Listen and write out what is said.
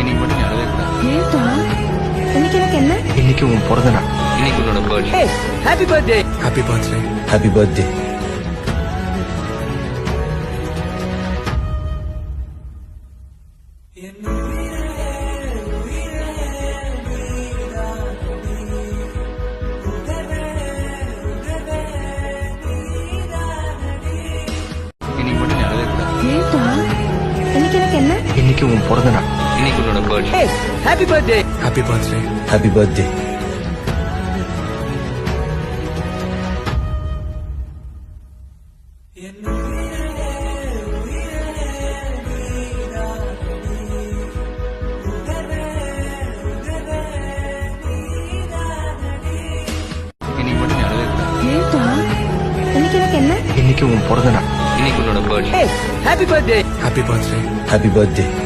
இன்னைக்கு மட்டும் நீ அழவே கூடாது. ஏன்டா இன்னைக்கு எனக்கு என்ன? இன்னைக்கு உன் பிறந்த நாள். இன்னைக்கு உன்னோட birthday. Happy birthday. Happy birthday. Happy birthday. இன்னைக்கு மட்டும் நீ அழவே கூடாது. ஏன்டா இன்னைக்கு எனக்கு என்ன? இன்னைக்கு உன் பிறந்த நாள். இன்னைக்கு உன்னோட birthday. Happy birthday. Happy birthday. Happy birthday. இன்னைக்கு மட்டும் நீ அழவே கூடாது. ஏன்டா இன்னைக்கு எனக்கு என்ன? இன்னைக்கு உன் பிறந்த நாள். இன்னைக்கு உன்னோட birthday. Happy birthday. Happy birthday. Happy birthday.